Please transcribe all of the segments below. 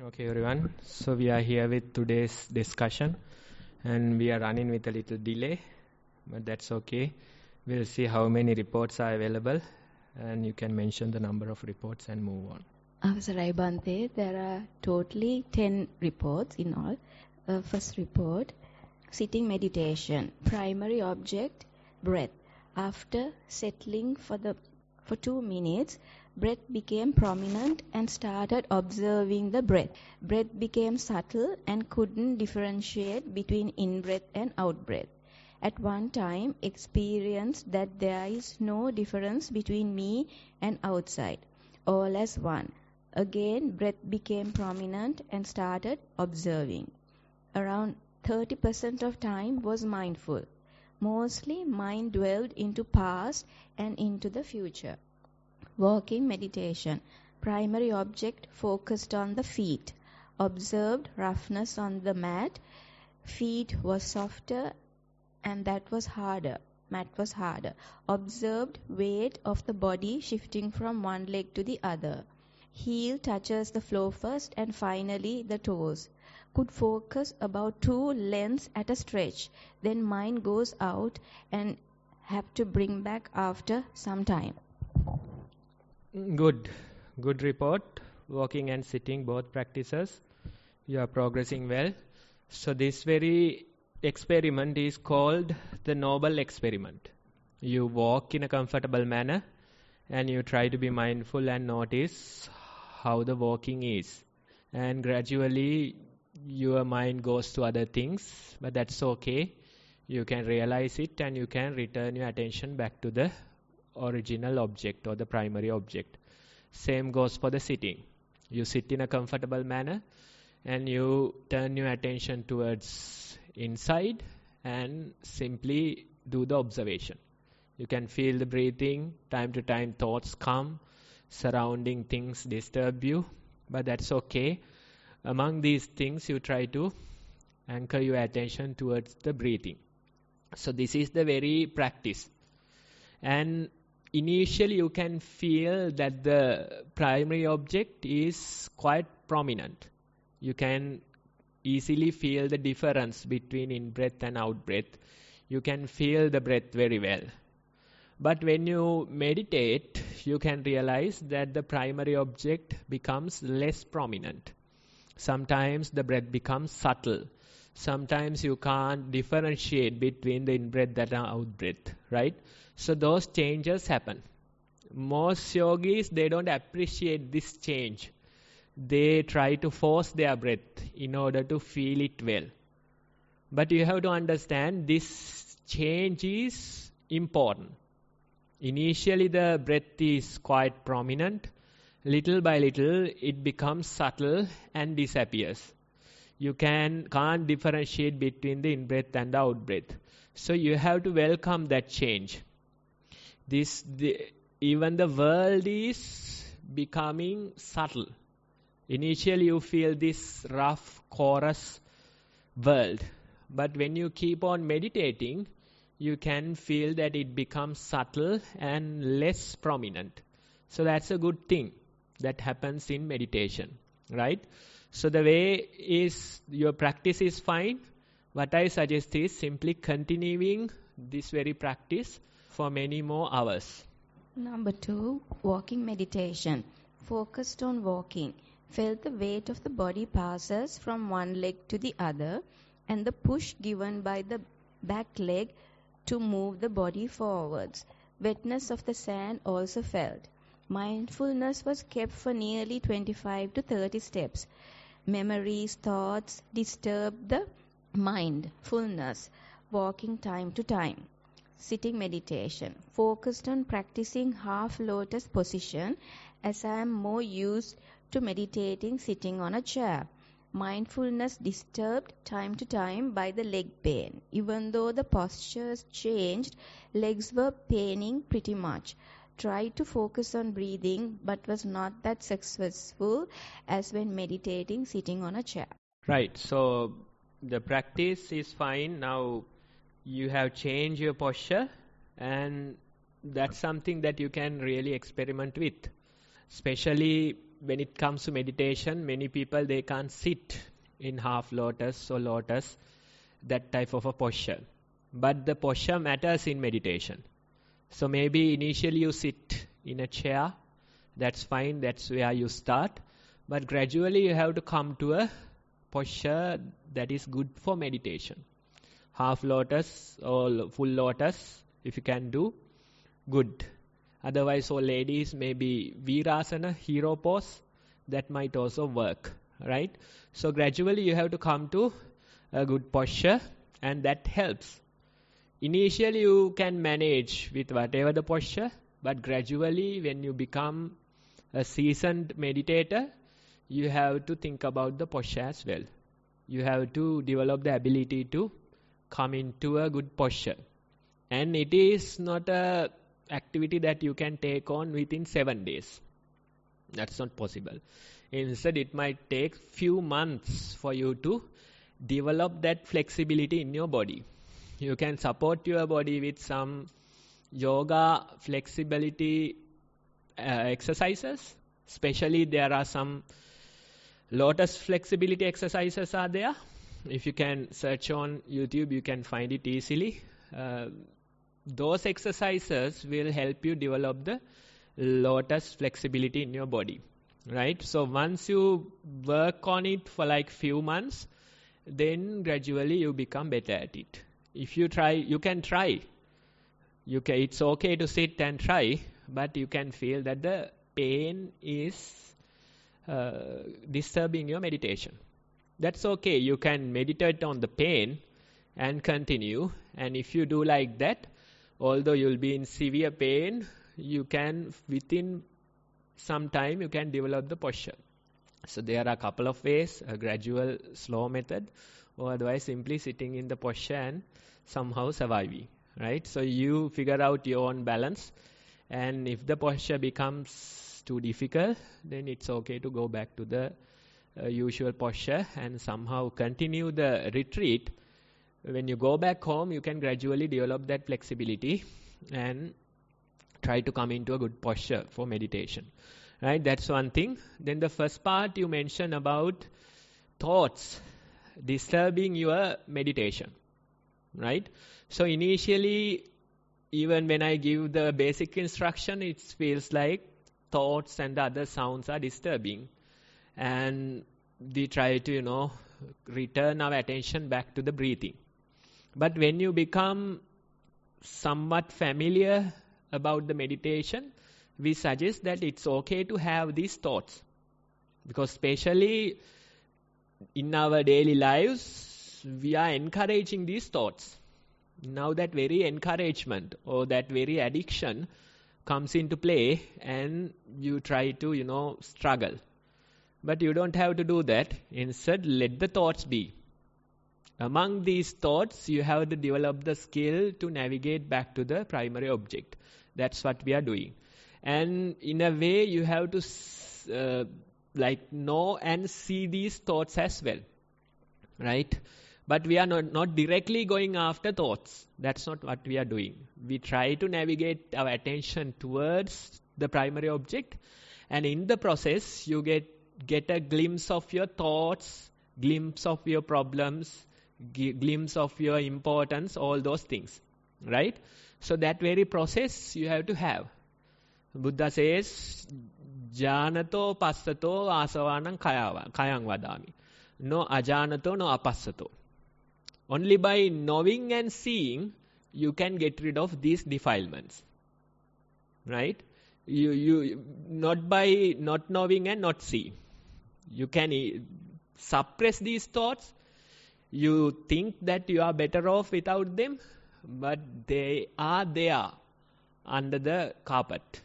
Okay, everyone. So we are here with today's discussion, and we are running with a little delay, but that's okay. We'll see how many reports are available, and you can mention the number of reports and move on. Avasarai Bante, there are totally 10 reports in all. First report, sitting meditation, primary object, breath. After settling for 2 minutes, breath became prominent and started observing the breath. Breath became subtle and couldn't differentiate between in-breath and out-breath. At one time, experienced that there is no difference between me and outside, all as one. Again, breath became prominent and started observing. Around 30% of time was mindful. Mostly, mind dwelled into past and into the future. Walking meditation. Primary object focused on the feet. Observed roughness on the mat. Feet was softer and that was harder. Mat was harder. Observed weight of the body shifting from one leg to the other. Heel touches the floor first and finally the toes. Could focus about 2 lengths at a stretch. Then mind goes out and have to bring back after some time. Good report. Walking and sitting, both practices. You are progressing well. So this very experiment is called the noble experiment. You walk in a comfortable manner and you try to be mindful and notice how the walking is. And gradually your mind goes to other things, but that's okay. You can realize it and you can return your attention back to the original object or the primary object. Same goes for the sitting. You sit in a comfortable manner and you turn your attention towards inside and simply do the observation. You can feel the breathing, time to time thoughts come, surrounding things disturb you, but that's okay. Among these things you try to anchor your attention towards the breathing. So this is the very practice. And initially you can feel that the primary object is quite prominent. You can easily feel the difference between in-breath and out-breath. You can feel the breath very well. But when you meditate, you can realize that the primary object becomes less prominent. Sometimes the breath becomes subtle. Sometimes you can't differentiate between the in-breath and out-breath, right? So those changes happen. Most yogis, they don't appreciate this change. They try to force their breath in order to feel it well. But you have to understand this change is important. Initially the breath is quite prominent. Little by little it becomes subtle and disappears. You can't differentiate between the in-breath and the out-breath. So you have to welcome that change. Even the world is becoming subtle. Initially you feel this rough, coarse world. But when you keep on meditating, you can feel that it becomes subtle and less prominent. So that's a good thing that happens in meditation, right? So the way is, your practice is fine. What I suggest is simply continuing this very practice for many more hours. Number 2, walking meditation. Focused on walking. Felt the weight of the body passes from one leg to the other and the push given by the back leg to move the body forwards. Wetness of the sand also felt. Mindfulness was kept for nearly 25 to 30 steps. Memories, thoughts disturbed the mind. Fullness. Walking time to time. Sitting meditation. Focused on practicing half lotus position as I am more used to meditating sitting on a chair. Mindfulness disturbed time to time by the leg pain. Even though the postures changed, legs were paining pretty much. Tried to focus on breathing but was not that successful as when meditating sitting on a chair. Right, so the practice is fine. Now you have changed your posture and that's something that you can really experiment with. Especially when it comes to meditation, many people, they can't sit in half lotus or lotus, that type of a posture. But the posture matters in meditation. So maybe initially you sit in a chair, that's fine, that's where you start. But gradually you have to come to a posture that is good for meditation. Half lotus or full lotus, if you can do, good. Otherwise, all ladies, maybe Virasana, hero pose, that might also work, right? So gradually you have to come to a good posture, and that helps. Initially you can manage with whatever the posture, but gradually when you become a seasoned meditator, you have to think about the posture as well. You have to develop the ability to come into a good posture. And it is not a activity that you can take on within 7 days. That's not possible. Instead, it might take few months for you to develop that flexibility in your body. You can support your body with some yoga flexibility exercises. Especially there are some lotus flexibility exercises are there. If you can search on YouTube, you can find it easily. Those exercises will help you develop the lotus flexibility in your body, right? So once you work on it for like few months, then gradually you become better at it. If you try, you can try. It's okay to sit and try, but you can feel that the pain is disturbing your meditation. That's okay. You can meditate on the pain and continue. And if you do like that, although you'll be in severe pain, you can, within some time, you can develop the posture. So there are a couple of ways, a gradual, slow method, or otherwise simply sitting in the posture and somehow surviving, right? So you figure out your own balance. And if the posture becomes too difficult, then it's okay to go back to the usual posture and somehow continue the retreat. When you go back home, you can gradually develop that flexibility and try to come into a good posture for meditation. Right? That's one thing. Then the first part you mentioned about thoughts disturbing your meditation. Right? So initially, even when I give the basic instruction, it feels like thoughts and other sounds are disturbing. And we try to, return our attention back to the breathing. But when you become somewhat familiar about the meditation, we suggest that it's okay to have these thoughts. Because especially in our daily lives, we are encouraging these thoughts. Now that very encouragement or that very addiction comes into play and you try to, struggle. But you don't have to do that. Instead, let the thoughts be. Among these thoughts, you have to develop the skill to navigate back to the primary object. That's what we are doing. And in a way, you have to know and see these thoughts as well. Right? But we are not directly going after thoughts. That's not what we are doing. We try to navigate our attention towards the primary object. And in the process, you get a glimpse of your thoughts, glimpse of your problems, glimpse of your importance, all those things. Right? So that very process you have to have. Buddha says, Janato passato asavanam kayang vadami. No ajanato, no apassato. Only by knowing and seeing, you can get rid of these defilements. Right? You not by not knowing and not seeing. You can suppress these thoughts. You think that you are better off without them, but they are there under the carpet.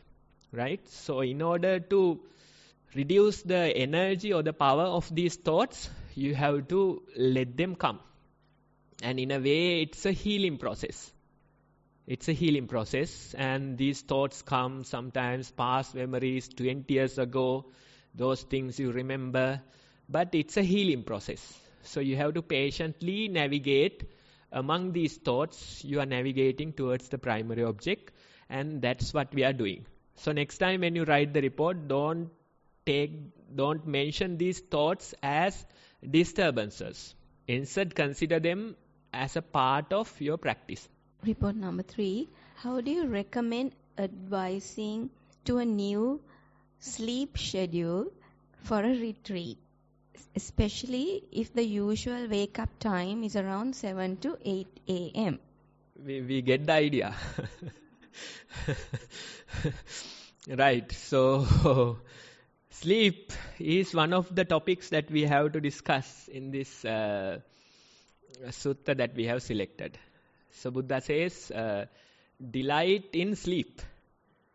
Right? So in order to reduce the energy or the power of these thoughts, you have to let them come. And in a way, it's a healing process. It's a healing process. And these thoughts come sometimes past memories, 20 years ago, those things you remember. But it's a healing process. So you have to patiently navigate among these thoughts. You are navigating towards the primary object. And that's what we are doing. So next time when you write the report, don't don't mention these thoughts as disturbances. Instead, consider them as a part of your practice. Report number 3. How do you recommend advising to a new sleep schedule for a retreat, especially if the usual wake-up time is around 7 to 8 a.m.? We get the idea. Right. So, sleep is one of the topics that we have to discuss in this sutta that we have selected. So, Buddha says, delight in sleep.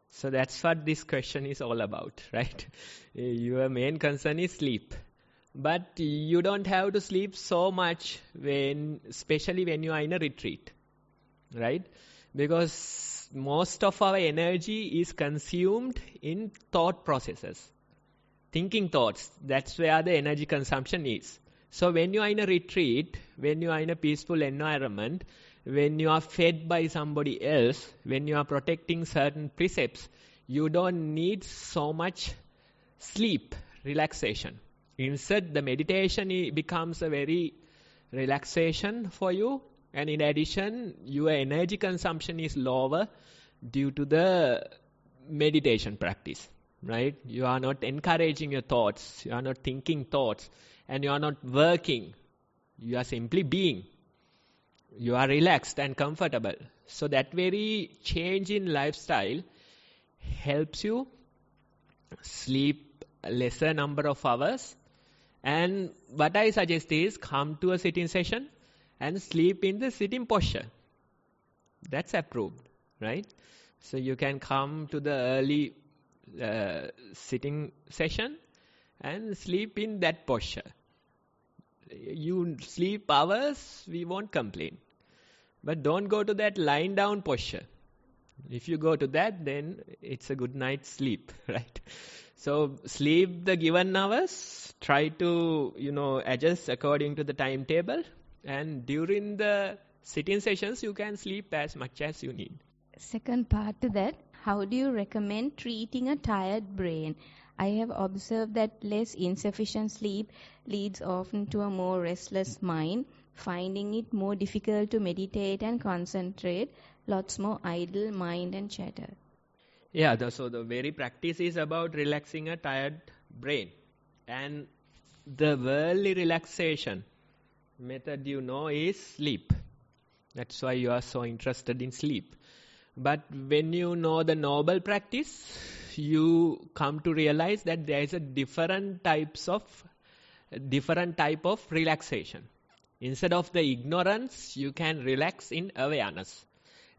So, that's what this question is all about, right? Your main concern is sleep. But you don't have to sleep so much especially when you are in a retreat, right? Because most of our energy is consumed in thought processes. Thinking thoughts, that's where the energy consumption is. So when you are in a retreat, when you are in a peaceful environment, when you are fed by somebody else, when you are protecting certain precepts, you don't need so much sleep, relaxation. Instead, the meditation becomes a very relaxation for you. And in addition, your energy consumption is lower due to the meditation practice. Right? You are not encouraging your thoughts, you are not thinking thoughts, and you are not working. You are simply being. You are relaxed and comfortable. So that very change in lifestyle helps you sleep a lesser number of hours. And what I suggest is come to a sitting session and sleep in the sitting posture. That's approved, right? So you can come to the early sitting session and sleep in that posture. You sleep hours, we won't complain. But don't go to that lying down posture. If you go to that, then it's a good night's sleep, right? So sleep the given hours, try to, adjust according to the timetable, and during the sitting sessions, you can sleep as much as you need. Second part to that, how do you recommend treating a tired brain? I have observed that less insufficient sleep leads often to a more restless mind, finding it more difficult to meditate and concentrate, lots more idle mind and chatter. Yeah, so the very practice is about relaxing a tired brain. And the worldly relaxation method is sleep. That's why you are so interested in sleep. But when you know the noble practice, you come to realize that there is a different type of relaxation. Instead of the ignorance, you can relax in awareness.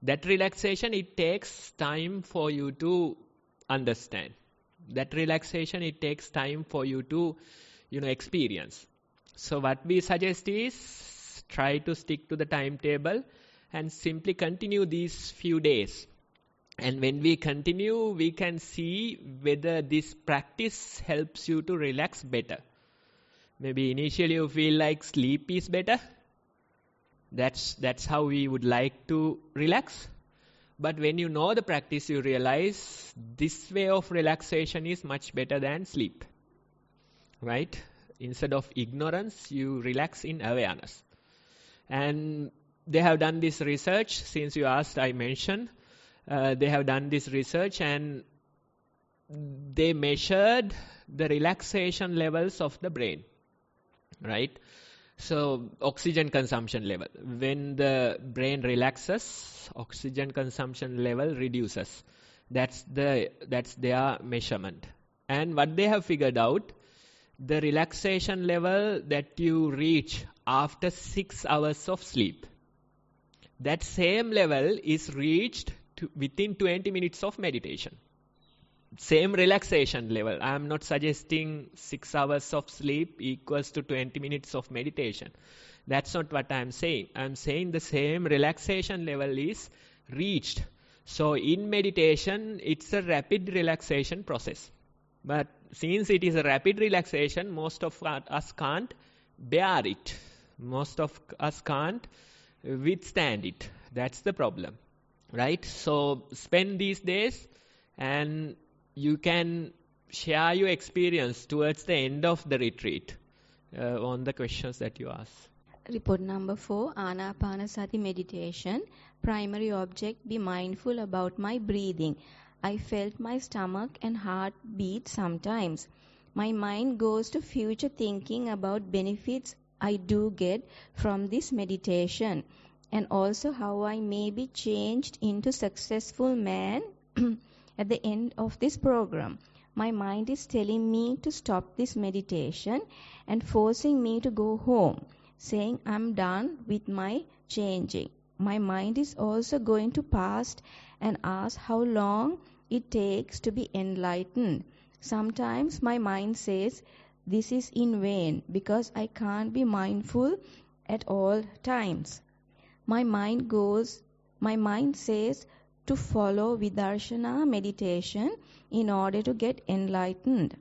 That relaxation, it takes time for you to understand. That relaxation, it takes time for you to, experience. So what we suggest is try to stick to the timetable and simply continue these few days. And when we continue, we can see whether this practice helps you to relax better. Maybe initially you feel like sleep is better. That's how we would like to relax. But when you know the practice, you realize this way of relaxation is much better than sleep. Right? Instead of ignorance, you relax in awareness. And they have done this research. Since you asked, I mentioned. They have done this research and they measured the relaxation levels of the brain. Right? So, oxygen consumption level. When the brain relaxes, oxygen consumption level reduces. That's their measurement. And what they have figured out, the relaxation level that you reach after 6 hours of sleep, that same level is reached within 20 minutes of meditation. Same relaxation level. I am not suggesting 6 hours of sleep equals to 20 minutes of meditation. That's not what I am saying. I am saying the same relaxation level is reached. So in meditation, it's a rapid relaxation process. But since it is a rapid relaxation, most of us can't bear it. Most of us can't withstand it. That's the problem. Right? So spend these days and you can share your experience towards the end of the retreat on the questions that you asked. Report number 4, Anapanasati meditation. Primary object, be mindful about my breathing. I felt my stomach and heart beat sometimes. My mind goes to future thinking about benefits I do get from this meditation, and also how I may be changed into successful man at the end of this program. My mind is telling me to stop this meditation and forcing me to go home, saying I'm done with my changing. My mind is also going to past and ask how long it takes to be enlightened. Sometimes my mind says this is in vain because I can't be mindful at all times. My mind says to follow Vidarshana meditation in order to get enlightened.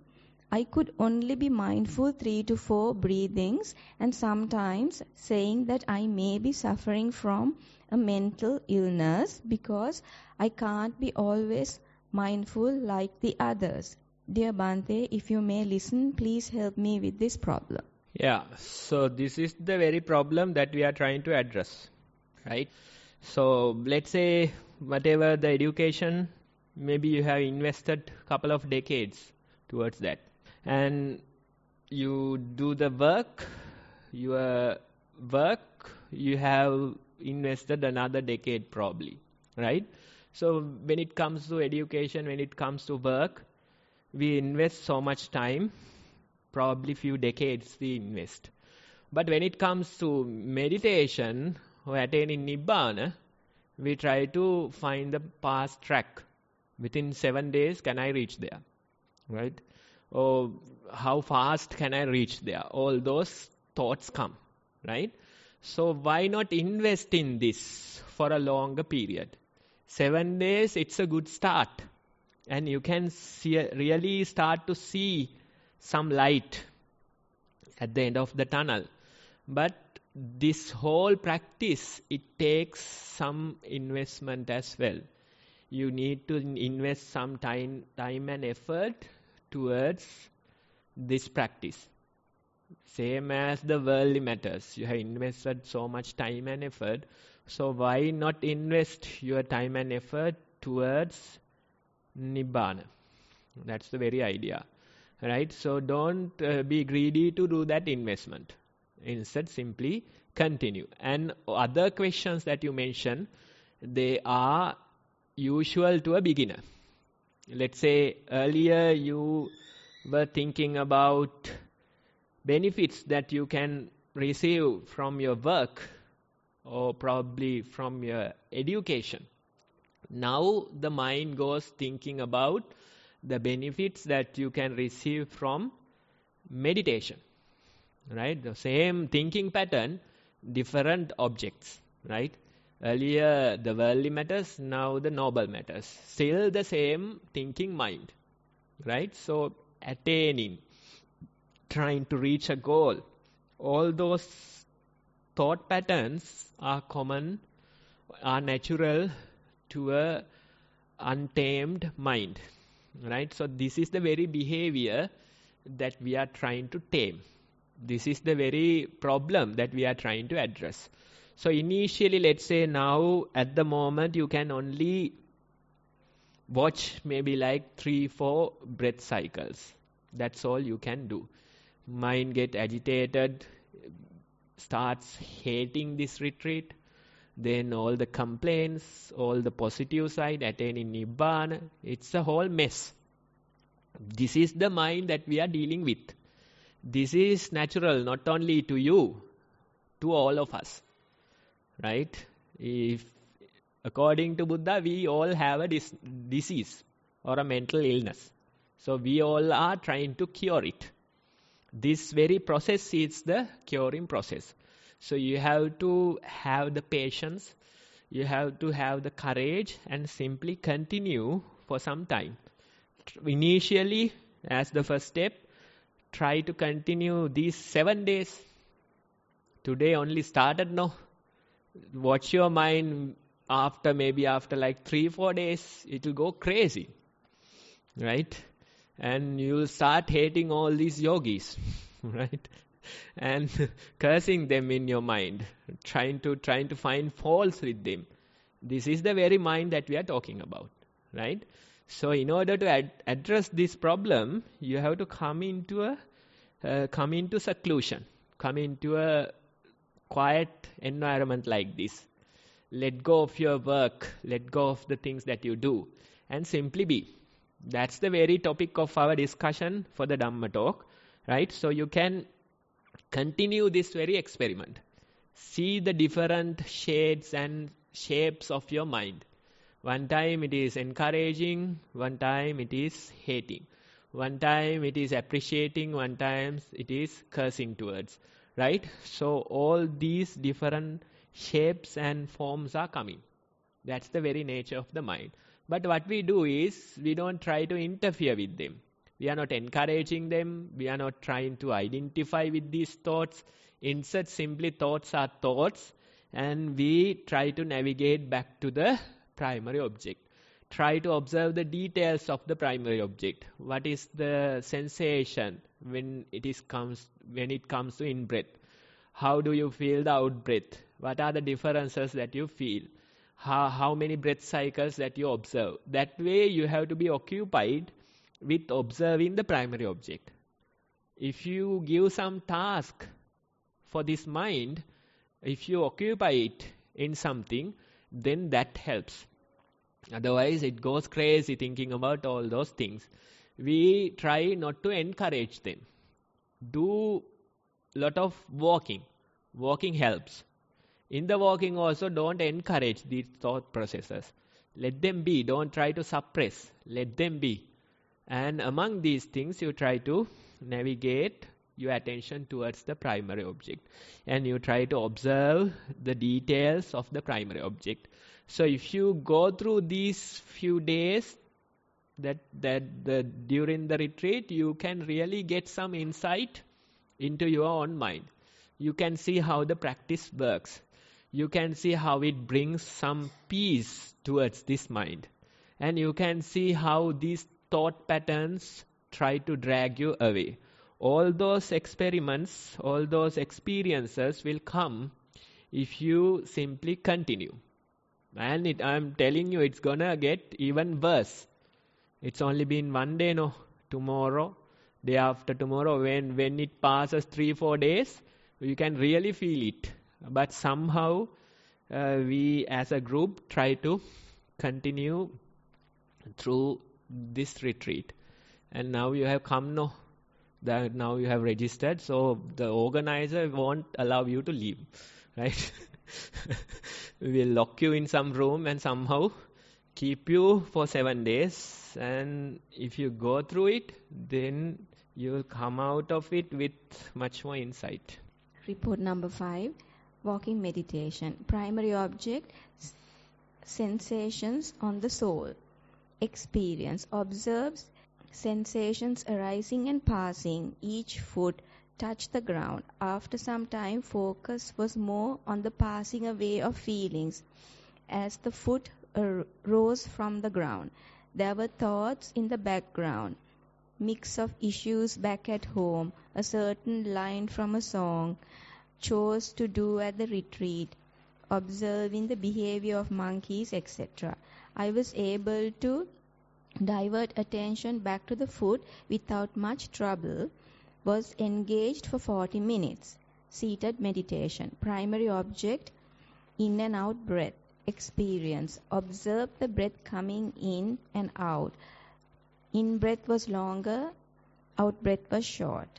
I could only be mindful 3 to 4 breathings, and sometimes saying that I may be suffering from a mental illness because I can't be always mindful like the others. Dear Bhante, if you may listen, please help me with this problem. Yeah, so this is the very problem that we are trying to address, right? So let's say whatever the education, maybe you have invested a couple of decades towards that. And you do the work, your work, you have invested another decade probably, right? So when it comes to education, when it comes to work, we invest so much time, probably few decades we invest. But when it comes to meditation or attaining Nibbana, we try to find the fast track. Within 7 days, can I reach there, right? Or how fast can I reach there? All those thoughts come, right? So why not invest in this for a longer period? 7 days, it's a good start. And you can really start to see some light at the end of the tunnel. But this whole practice, it takes some investment as well. You need to invest some time and effort towards this practice. Same as the worldly matters. You have invested so much time and effort. So why not invest your time and effort towards Nibbana? That's the very idea. Right? So don't be greedy to do that investment. Instead, simply continue. And other questions that you mentioned, they are usual to a beginner. Let's say earlier you were thinking about benefits that you can receive from your work or probably from your education. Now the mind goes thinking about the benefits that you can receive from meditation. Right? The same thinking pattern, different objects. Right? Earlier the worldly matters, now the noble matters. Still the same thinking mind. Right? So attaining, trying to reach a goal, all those thought patterns are common, are natural to a untamed mind. Right? So this is the very behavior that we are trying to tame. This is the very problem that we are trying to address. So initially, let's say now at the moment you can only watch maybe like 3-4 breath cycles. That's all you can do. Mind get agitated, starts hating this retreat. Then all the complaints, all the positive side, attaining Nibbana, it's a whole mess. This is the mind that we are dealing with. This is natural not only to you, to all of us. Right? If according to Buddha, we all have a disease or a mental illness. So we all are trying to cure it. This very process is the curing process. So you have to have the patience, you have to have the courage and simply continue for some time. Initially, as the first step, try to continue these 7 days. Today only started now. Watch your mind after like 3-4 days, it will go crazy. Right? And you'll start hating all these yogis, right? And cursing them in your mind, trying to find faults with them. This is the very mind that we are talking about, right? So in order to address this problem, you have to come into seclusion, come into a quiet environment like this. Let go of your work, let go of the things that you do, and simply be. That's the very topic of our discussion for the Dhamma talk, right? So you can continue this very experiment. See the different shades and shapes of your mind. One time it is encouraging, one time it is hating. One time it is appreciating, one time it is cursing towards, right? So all these different shapes and forms are coming. That's the very nature of the mind. But what we do is, we don't try to interfere with them. We are not encouraging them. We are not trying to identify with these thoughts. Instead, simply thoughts are thoughts. And we try to navigate back to the primary object. Try to observe the details of the primary object. What is the sensation when it comes to in-breath? How do you feel the out-breath? What are the differences that you feel? How many breath cycles that you observe? That way you have to be occupied with observing the primary object. If you give some task for this mind, if you occupy it in something, then that helps. Otherwise it goes crazy thinking about all those things. We try not to encourage them. Do lot of walking. Walking helps. In the walking also, don't encourage these thought processes. Let them be. Don't try to suppress. Let them be. And among these things, you try to navigate your attention towards the primary object. And you try to observe the details of the primary object. So if you go through these few days during the retreat, you can really get some insight into your own mind. You can see how the practice works. You can see how it brings some peace towards this mind. And you can see how these thought patterns try to drag you away. All those experiments, all those experiences will come if you simply continue. And I'm telling you, it's gonna get even worse. It's only been one day, no? Tomorrow, day after tomorrow, when it passes 3-4 days, you can really feel it. But somehow we as a group try to continue through this retreat. And now you have come, no? Now you have registered, so the organizer won't allow you to leave, right? We'll lock you in some room and somehow keep you for 7 days. And if you go through it, then you will come out of it with much more insight. Report number 5, walking meditation. Primary object, sensations on the soul. Experience, observes sensations arising and passing. Each foot touched the ground. After some time, focus was more on the passing away of feelings. As the foot rose from the ground, there were thoughts in the background. Mix of issues back at home, a certain line from a song, chores to do at the retreat, observing the behavior of monkeys, etc. I was able to divert attention back to the foot without much trouble. Was engaged for 40 minutes. Seated meditation. Primary object, in and out breath. Experience. Observe the breath coming in and out. In breath was longer, out breath was short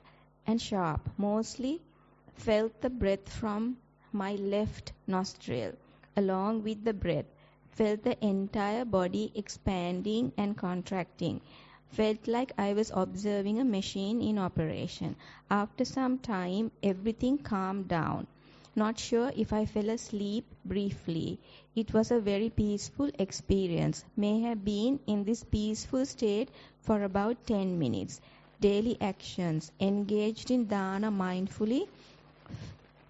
and sharp. Mostly felt the breath from my left nostril. Along with the breath, felt the entire body expanding and contracting. Felt like I was observing a machine in operation. After some time, everything calmed down. Not sure if I fell asleep briefly. It was a very peaceful experience. May have been in this peaceful state for about 10 minutes. Daily actions. Engaged in dana mindfully.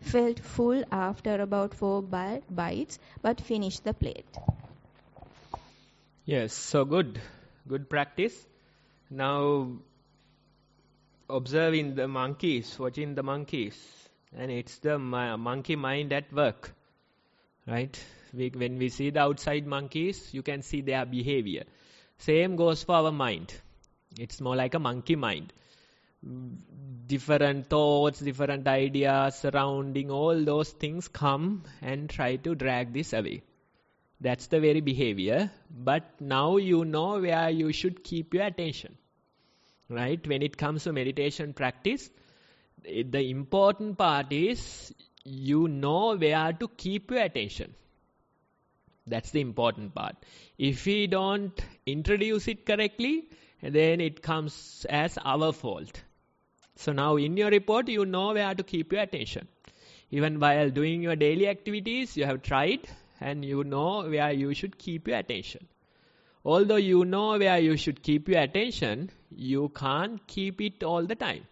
Felt full after about 4 bites, but finished the plate. Yes, so good. Good practice. Now, observing the monkeys, watching the monkeys, and it's the monkey mind at work, right? When we see the outside monkeys, you can see their behavior. Same goes for our mind. It's more like a monkey mind. Different thoughts, different ideas surrounding all those things come and try to drag this away. That's the very behavior. But now you know where you should keep your attention. Right? When it comes to meditation practice, the important part is you know where to keep your attention. That's the important part. If we don't introduce it correctly, then it comes as our fault. So now in your report, you know where to keep your attention. Even while doing your daily activities, you have tried and you know where you should keep your attention. Although you know where you should keep your attention, you can't keep it all the time.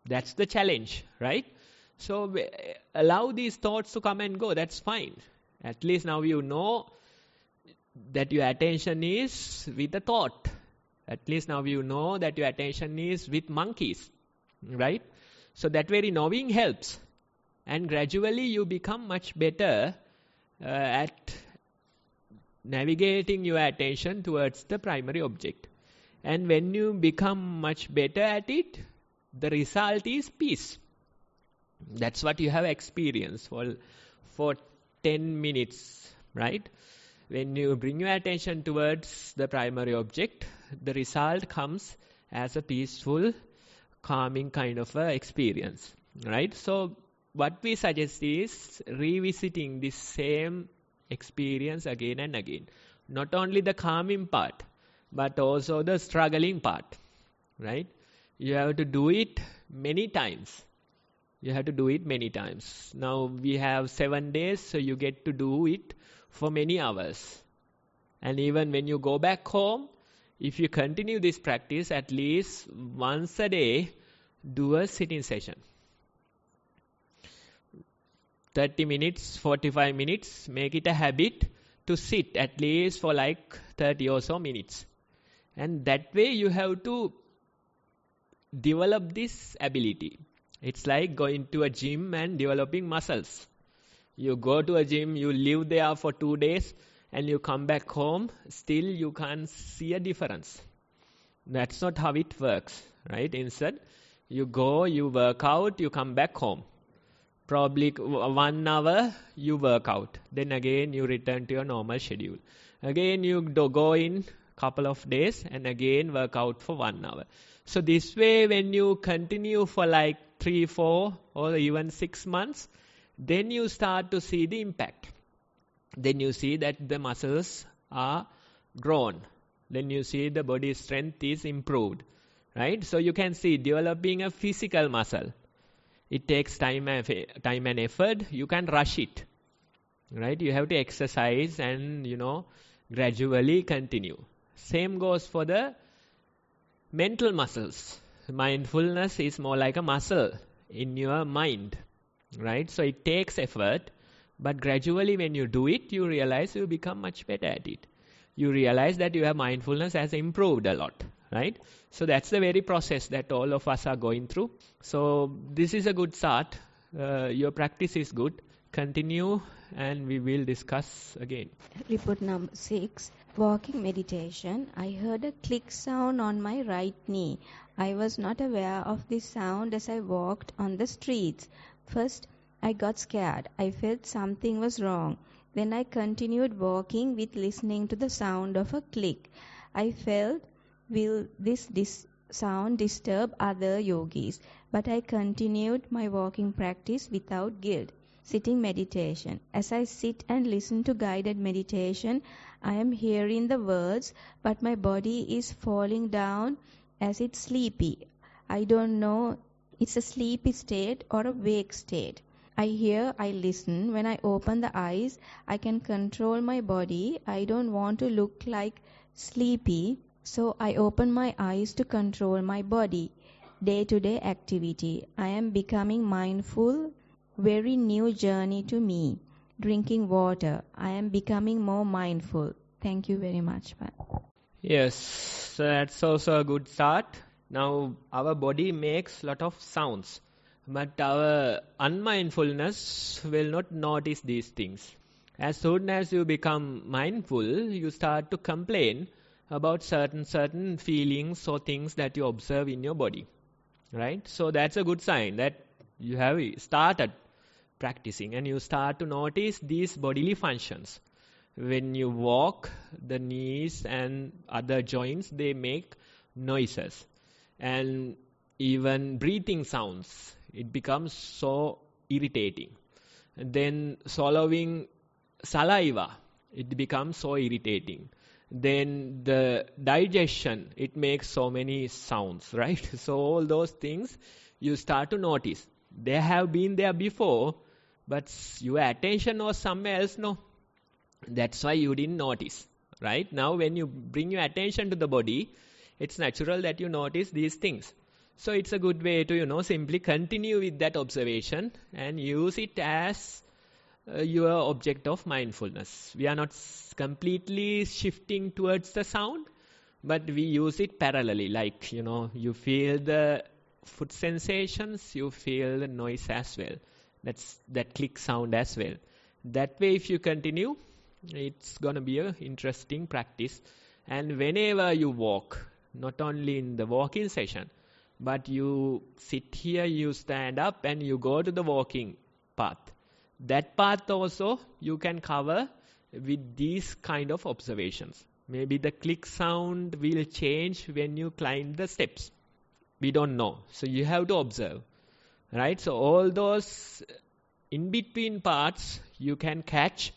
That's the challenge, right? So allow these thoughts to come and go. That's fine. At least now you know that your attention is with a thought. At least now you know that your attention is with monkeys, right? So that very knowing helps. And gradually you become much better at navigating your attention towards the primary object. And when you become much better at it, the result is peace. That's what you have experienced for 10 minutes, right? When you bring your attention towards the primary object, the result comes as a peaceful, calming kind of experience, right? So what we suggest is revisiting this same experience again and again. Not only the calming part, but also the struggling part, right? You have to do it many times. You have to do it many times. Now we have 7 days, so you get to do it for many hours. And even when you go back home, if you continue this practice, at least once a day, do a sitting session. 30 minutes, 45 minutes, make it a habit to sit at least for like 30 or so minutes. And that way you have to develop this ability. It's like going to a gym and developing muscles. You go to a gym, you live there for 2 days, and you come back home, still you can't see a difference. That's not how it works, right? Instead, you go, you work out, you come back home. Probably 1 hour you work out. Then again you return to your normal schedule. Again you go in couple of days and again work out for 1 hour. So this way when you continue for like 3, 4 or even 6 months, then you start to see the impact. Then you see that the muscles are grown. Then you see the body strength is improved. Right? So you can see developing a physical muscle. It takes time and effort. You can rush it. Right? You have to exercise and, gradually continue. Same goes for the mental muscles. Mindfulness is more like a muscle in your mind. Right? So it takes effort. But gradually when you do it, you realize you become much better at it. You realize that your mindfulness has improved a lot. Right? So that's the very process that all of us are going through. So this is a good start. Your practice is good. Continue and we will discuss again. Report number 6. Walking meditation. I heard a click sound on my right knee. I was not aware of this sound as I walked on the streets. First, I got scared. I felt something was wrong. Then I continued walking with listening to the sound of a click. I felt, will this sound disturb other yogis? But I continued my walking practice without guilt. Sitting meditation. As I sit and listen to guided meditation, I am hearing the words, but my body is falling down as it's sleepy. I don't know it's a sleepy state or a wake state. I hear, I listen. When I open the eyes, I can control my body. I don't want to look like sleepy, so I open my eyes to control my body. Day-to-day activity. I am becoming mindful. Very new journey to me. Drinking water. I am becoming more mindful. Thank you very much, ma'am. Yes, so that's also a good start. Now, our body makes lot of sounds, but our unmindfulness will not notice these things. As soon as you become mindful, you start to complain about certain feelings or things that you observe in your body, right? So that's a good sign that you have started practicing and you start to notice these bodily functions. When you walk, the knees and other joints, they make noises. And even breathing sounds, it becomes so irritating. And then swallowing saliva, it becomes so irritating. Then the digestion, it makes so many sounds, right? So all those things you start to notice. They have been there before, but your attention was somewhere else, no? That's why you didn't notice, right? Now when you bring your attention to the body, it's natural that you notice these things. So it's a good way to, simply continue with that observation and use it as your object of mindfulness. We are not completely shifting towards the sound, but we use it parallelly. Like, you feel the foot sensations, you feel the noise as well. That's that click sound as well. That way, if you continue, it's going to be an interesting practice. And whenever you walk, not only in the walking session, but you sit here, you stand up, and you go to the walking path. That path also you can cover with these kind of observations. Maybe the click sound will change when you climb the steps. We don't know. So you have to observe. Right? So all those in-between parts you can catch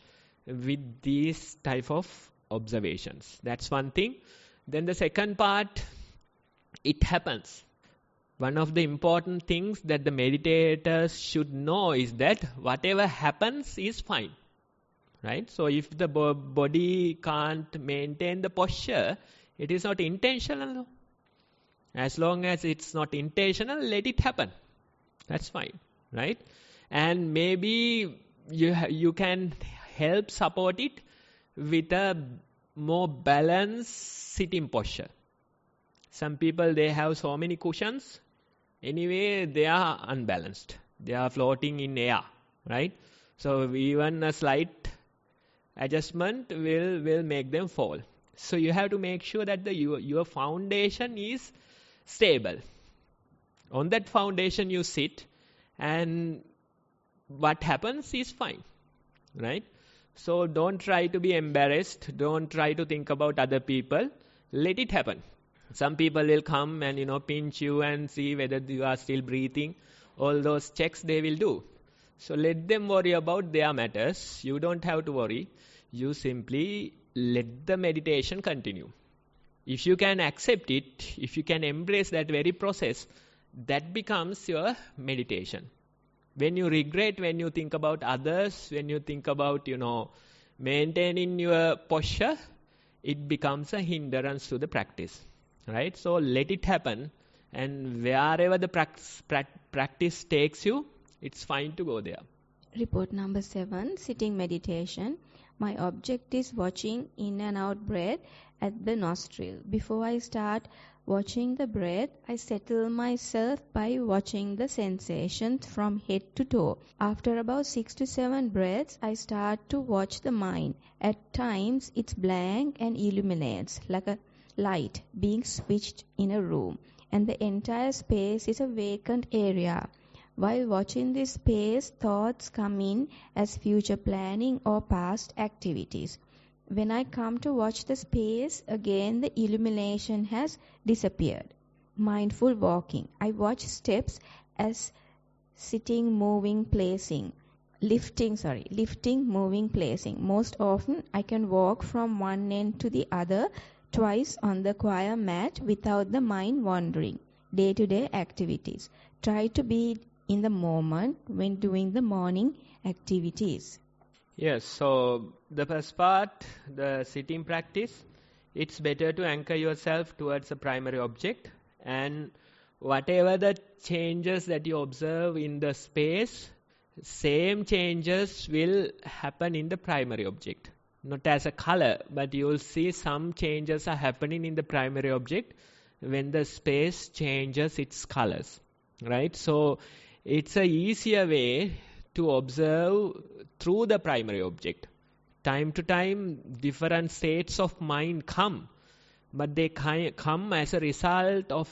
with these type of observations. That's one thing. Then the second part, it happens. One of the important things that the meditators should know is that whatever happens is fine. Right? So if the body can't maintain the posture, it is not intentional. As long as it's not intentional, let it happen. That's fine. Right? And maybe you can help support it with a more balanced sitting posture. Some people, they have so many cushions. Anyway, they are unbalanced. They are floating in air, right? So even a slight adjustment will make them fall. So you have to make sure that your foundation is stable. On that foundation you sit, and what happens is fine, right? So don't try to be embarrassed. Don't try to think about other people. Let it happen. Some people will come and, pinch you and see whether you are still breathing. All those checks they will do. So let them worry about their matters. You don't have to worry. You simply let the meditation continue. If you can accept it, if you can embrace that very process, that becomes your meditation. When you regret, when you think about others, when you think about, maintaining your posture, it becomes a hindrance to the practice. Right? So let it happen, and wherever the practice takes you, it's fine to go there. Report number 7, sitting meditation. My object is watching in and out breath at the nostril. Before I start watching the breath, I settle myself by watching the sensations from head to toe. After about 6 to 7 breaths, I start to watch the mind. At times, it's blank and illuminates like a light being switched in a room, and the entire space is a vacant area. While watching this space, thoughts come in as future planning or past activities. When I come to watch the space, again the illumination has disappeared. Mindful walking. I watch steps as sitting, moving, placing. Lifting, moving, placing. Most often I can walk from one end to the other twice on the choir mat without the mind wandering. Day-to-day activities. Try to be in the moment when doing the morning activities. Yes, so the first part, the sitting practice, it's better to anchor yourself towards a primary object, and whatever the changes that you observe in the space, same changes will happen in the primary object. not as a color, but you will see some changes are happening in the primary object when the space changes its colors, right? So it's a easier way to observe through the primary object. Time to time, different states of mind come, but they come as a result of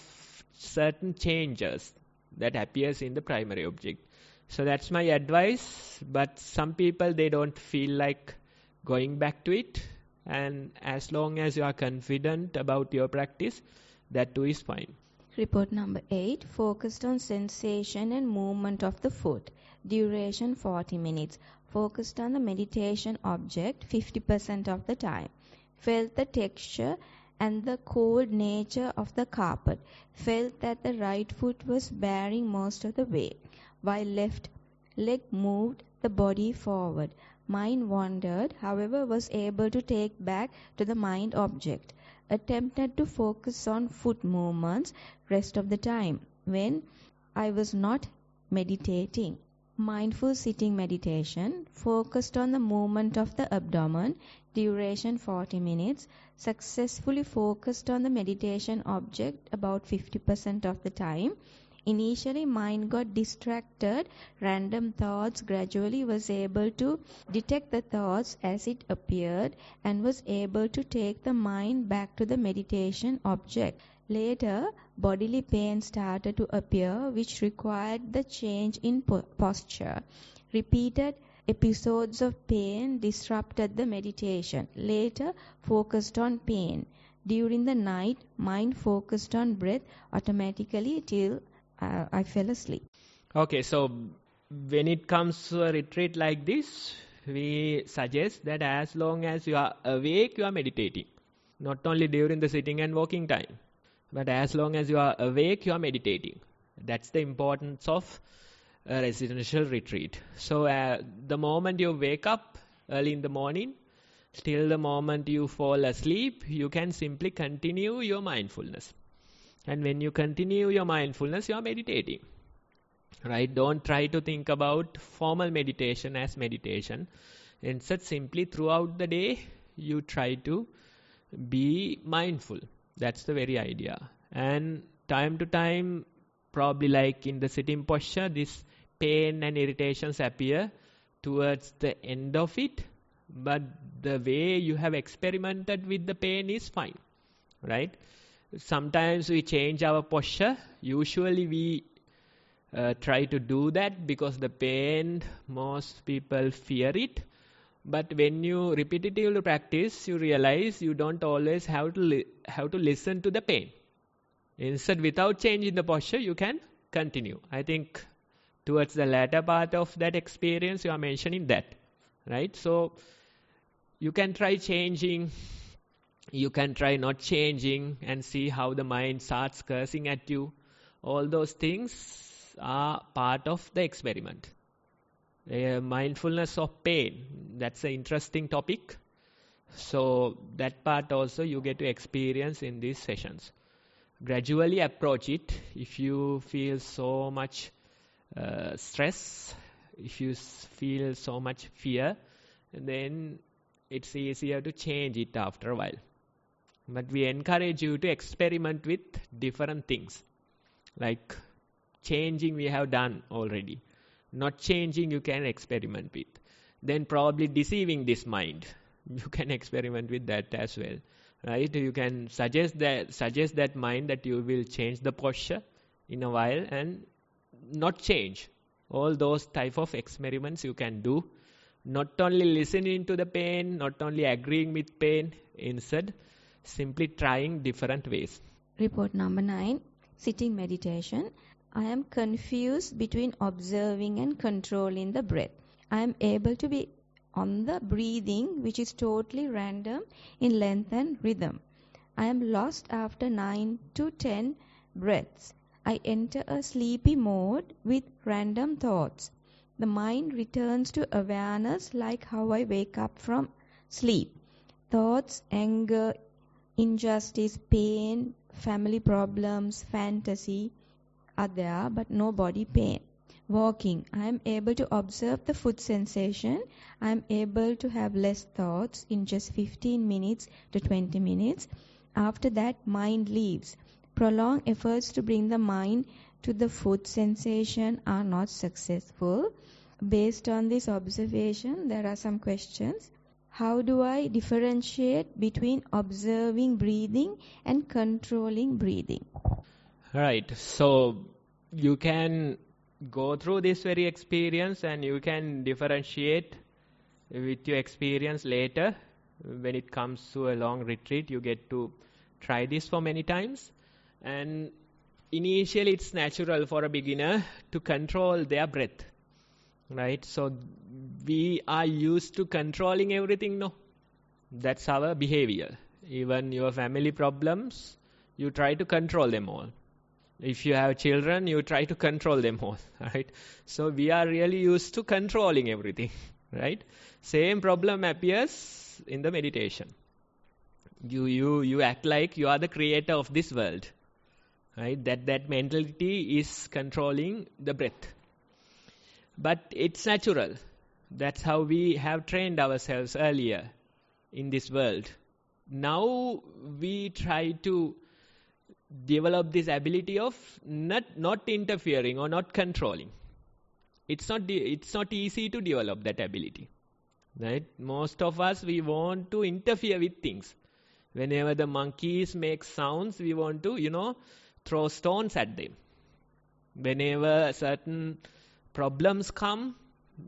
certain changes that appears in the primary object. So that's my advice, but some people, they don't feel like going back to it, and as long as you are confident about your practice, that too is fine. Report number 8, focused on sensation and movement of the foot. Duration 40 minutes. Focused on the meditation object 50% of the time. Felt the texture and the cold nature of the carpet. Felt that the right foot was bearing most of the weight, while left leg moved the body forward. Mind wandered, however, was able to take back to the mind object. Attempted to focus on foot movements rest of the time when I was not meditating. Mindful sitting meditation focused on the movement of the abdomen, duration 40 minutes, successfully focused on the meditation object about 50% of the time. Initially, mind got distracted, random thoughts, gradually was able to detect the thoughts as it appeared and was able to take the mind back to the meditation object. Later, bodily pain started to appear, which required the change in posture. Repeated episodes of pain disrupted the meditation. Later, focused on pain. During the night, mind focused on breath automatically till I fell asleep. Okay, so when it comes to a retreat like this, we suggest that as long as you are awake, you are meditating. Not only during the sitting and walking time, but as long as you are awake, you are meditating. That's the importance of a residential retreat. So the moment you wake up early in the morning, till the moment you fall asleep, you can simply continue your mindfulness. And when you continue your mindfulness, you are meditating. Right? Don't try to think about formal meditation as meditation. Instead, simply throughout the day, you try to be mindful. That's the very idea. And time to time, probably like in the sitting posture, this pain and irritations appear towards the end of it. But the way you have experimented with the pain is fine. Right? Sometimes we change our posture. Usually we try to do that because the pain, most people fear it. But when you repetitively practice, you realize you don't always have to listen to the pain. Instead, without changing the posture, you can continue. I think towards the latter part of that experience, you are mentioning that. Right? So you can try changing. You can try not changing and see how the mind starts cursing at you. All those things are part of the experiment. Mindfulness of pain, that's an interesting topic. So that part also you get to experience in these sessions. Gradually approach it. If you feel so much stress, if you feel so much fear, then it's easier to change it after a while. But we encourage you to experiment with different things. Like changing we have done already. Not changing you can experiment with. Then probably deceiving this mind. You can experiment with that as well. Right? You can suggest that mind that you will change the posture in a while and not change. All those type of experiments you can do. Not only listening to the pain, not only agreeing with pain, instead simply trying different ways. Report number 9, sitting meditation. I am confused between observing and controlling the breath. I am able to be on the breathing, which is totally random in length and rhythm. I am lost after 9 to 10 breaths. I enter a sleepy mode with random thoughts. The mind returns to awareness like how I wake up from sleep. Thoughts, anger, injustice, pain, family problems, fantasy are there, but no body pain. walking, I am able to observe the foot sensation. I am able to have less thoughts in just 15 minutes to 20 minutes. After that, mind leaves. Prolonged efforts to bring the mind to the foot sensation are not successful. Based on this observation, there are some questions. How do I differentiate between observing breathing and controlling breathing? Right. So you can go through this very experience and you can differentiate with your experience later. When it comes to a long retreat, you get to try this for many times. And initially it's natural for a beginner to control their breath. Right? So we are used to controlling everything, no? That's our behavior. Even your family problems, you try to control them all. If you have children, you try to control them all, right? So we are really used to controlling everything, right? Same problem appears in the meditation. You act like you are the creator of this world, right? That mentality is controlling the breath. But it's natural. That's how we have trained ourselves earlier in this world. Now we try to develop this ability of not interfering or not controlling. It's not easy to develop that ability, right? Most of us, we want to interfere with things. Whenever the monkeys make sounds, we want to throw stones at them. Whenever certain problems come,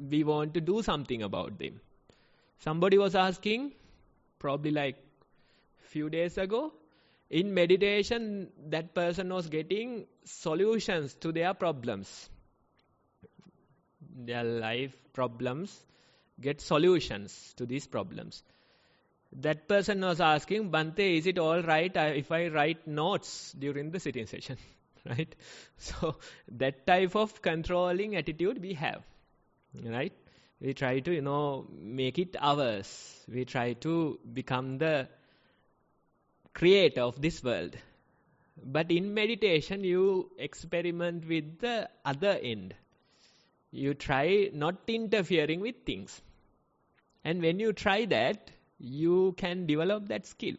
we want to do something about them. Somebody was asking, probably like few days ago, in meditation, that person was getting solutions to their problems. Their life problems get solutions to these problems. That person was asking, Bhante, is it all right if I write notes during the sitting session? Right? So that type of controlling attitude we have. Right? We try to, make it ours. We try to become the creator of this world. But in meditation, you experiment with the other end. You try not interfering with things. And when you try that, you can develop that skill.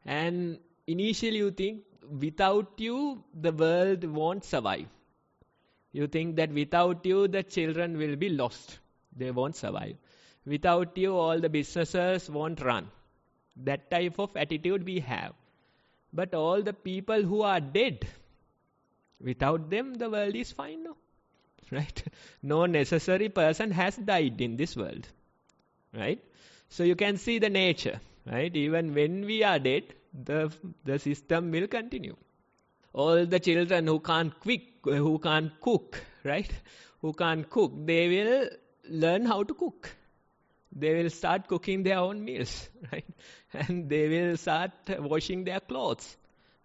And initially you think, without you, the world won't survive. You think that without you, the children will be lost. They won't survive. Without you, all the businesses won't run. That type of attitude we have. But all the people who are dead, without them, the world is fine now. Right? No necessary person has died in this world. Right? So you can see the nature. Right? Even when we are dead, the system will continue. All the children who can't cook, right? Who can't cook, they will learn how to cook. They will start cooking their own meals, right? And they will start washing their clothes,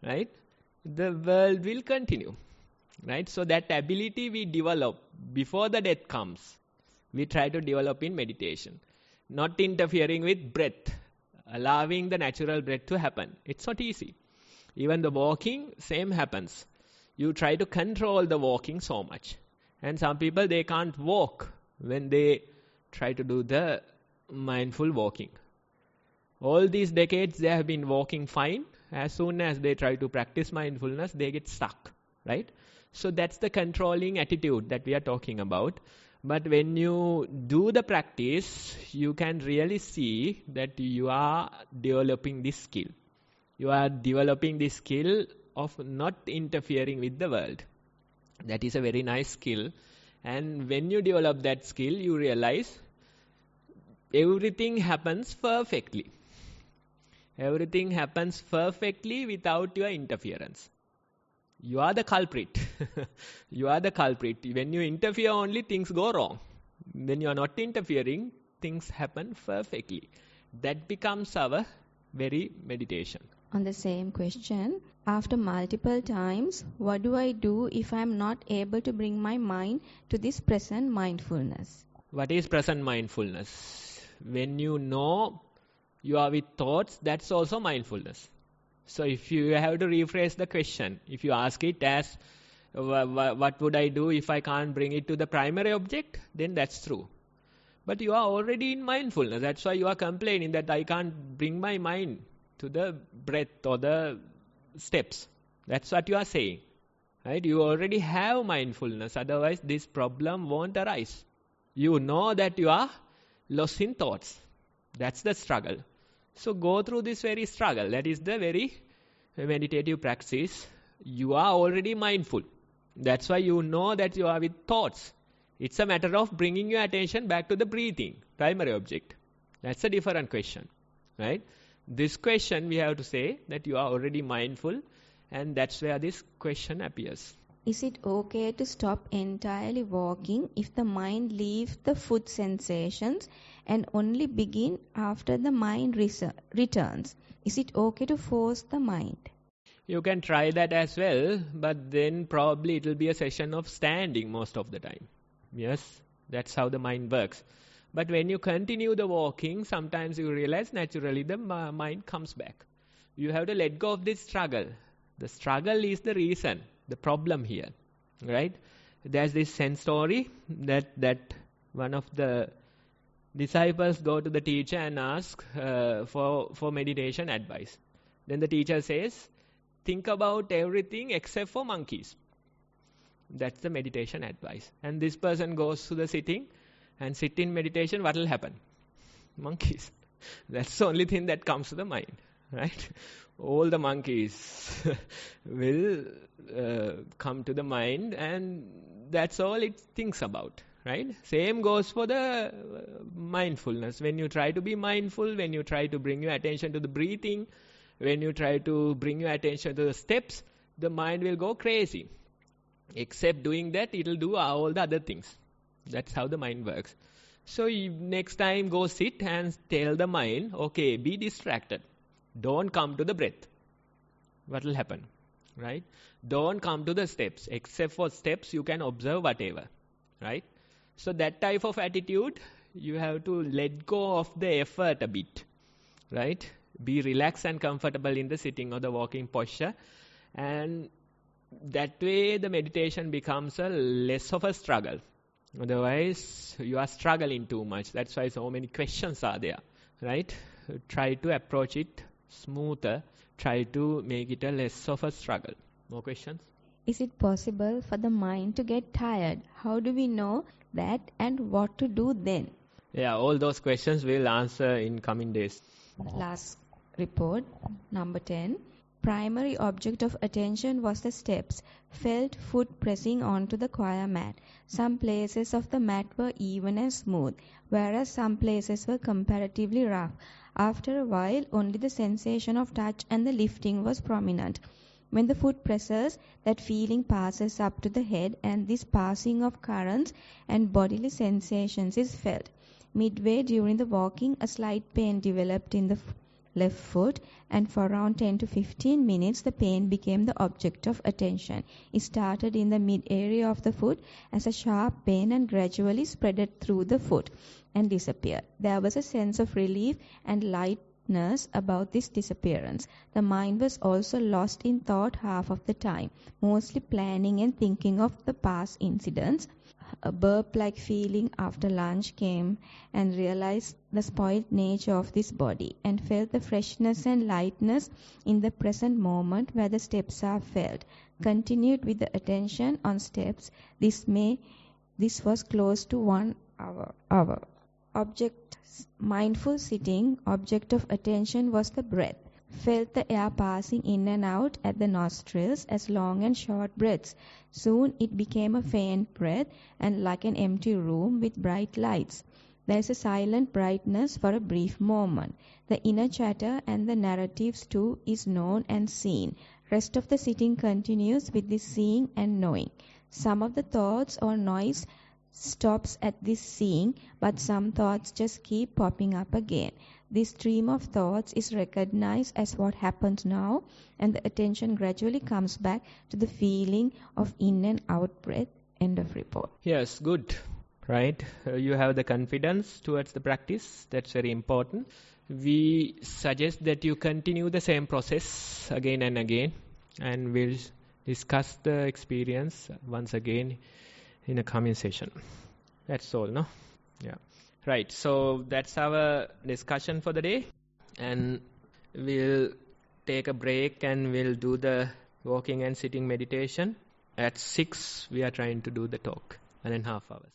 right? The world will continue, right? So that ability we develop before the death comes, we try to develop in meditation. Not interfering with breath, allowing the natural breath to happen. It's not easy. Even the walking, same happens. You try to control the walking so much. And some people, they can't walk when they try to do the mindful walking. All these decades, they have been walking fine. As soon as they try to practice mindfulness, they get stuck, right? So that's the controlling attitude that we are talking about. But when you do the practice, you can really see that you are developing this skill. You are developing this skill of not interfering with the world. That is a very nice skill. And when you develop that skill, you realize everything happens perfectly. Everything happens perfectly without your interference. You are the culprit. You are the culprit. When you interfere only, things go wrong. When you are not interfering, things happen perfectly. That becomes our very meditation. On the same question, after multiple times, what do I do if I am not able to bring my mind to this present mindfulness? What is present mindfulness? When you know you are with thoughts, that's also mindfulness. So if you have to rephrase the question, if you ask it as, What would I do if I can't bring it to the primary object? Then that's true. But you are already in mindfulness. That's why you are complaining that I can't bring my mind to the breath or the steps. That's what you are saying. Right? You already have mindfulness. Otherwise, this problem won't arise. You know that you are lost in thoughts. That's the struggle. So go through this very struggle. That is the very meditative practice. You are already mindful. That's why you know that you are with thoughts. It's a matter of bringing your attention back to the breathing, primary object. That's a different question. Right? This question we have to say that you are already mindful, and that's where this question appears. Is it okay to stop entirely walking if the mind leaves the foot sensations and only begin after the mind returns? Is it okay to force the mind? You can try that as well, but then probably it will be a session of standing most of the time. Yes, that's how the mind works. But when you continue the walking, sometimes you realize naturally the mind comes back. You have to let go of this struggle. The struggle is the reason, the problem here, right? There's this sense story that one of the disciples go to the teacher and ask for meditation advice. Then the teacher says, think about everything except for monkeys. That's the meditation advice. And this person goes to the sitting and sit in meditation. What will happen? Monkeys. That's the only thing that comes to the mind, right? All the monkeys will come to the mind, and that's all it thinks about, right? Same goes for the mindfulness. When you try to be mindful, when you try to bring your attention to the breathing, when you try to bring your attention to the steps, the mind will go crazy. Except doing that, it will do all the other things. That's how the mind works. So next time go sit and tell the mind, okay, be distracted. Don't come to the breath. What will happen? Right? Don't come to the steps. Except for steps, you can observe whatever. Right? So that type of attitude, you have to let go of the effort a bit. Right? Be relaxed and comfortable in the sitting or the walking posture. And that way the meditation becomes a less of a struggle. Otherwise, you are struggling too much. That's why so many questions are there. Right? Try to approach it smoother. Try to make it a less of a struggle. More questions? Is it possible for the mind to get tired? How do we know that and what to do then? Yeah, all those questions we'll answer in coming days. Last report, number 10. Primary object of attention was the steps. Felt foot pressing onto the choir mat. Some places of the mat were even and smooth, whereas some places were comparatively rough. After a while, only the sensation of touch and the lifting was prominent. When the foot presses, that feeling passes up to the head, and this passing of currents and bodily sensations is felt. Midway during the walking, a slight pain developed in the left foot, and for around 10 to 15 minutes the pain became the object of attention. It started in the mid-area of the foot as a sharp pain and gradually spread through the foot and disappeared. There was a sense of relief and lightness about this disappearance. The mind was also lost in thought half of the time, mostly planning and thinking of the past incidents. A burp-like feeling after lunch came and realized the spoiled nature of this body and felt the freshness and lightness in the present moment where the steps are felt. Continued with the attention on steps. This was close to 1 hour. Object mindful sitting. Object of attention was the breath. Felt the air passing in and out at the nostrils as long and short breaths. Soon it became a faint breath and like an empty room with bright lights. There is a silent brightness for a brief moment. The inner chatter and the narratives too is known and seen. Rest of the sitting continues with this seeing and knowing. Some of the thoughts or noise stops at this seeing, but some thoughts just keep popping up again. This stream of thoughts is recognized as what happens now, and the attention gradually comes back to the feeling of in and out breath. End of report. Yes, good. Right? You have the confidence towards the practice. That's very important. We suggest that you continue the same process again and again, and we'll discuss the experience once again in a coming session. That's all, no? Yeah. Right. So that's our discussion for the day. And we'll take a break and we'll do the walking and sitting meditation. At 6, we are trying to do the talk, 1.5 hours.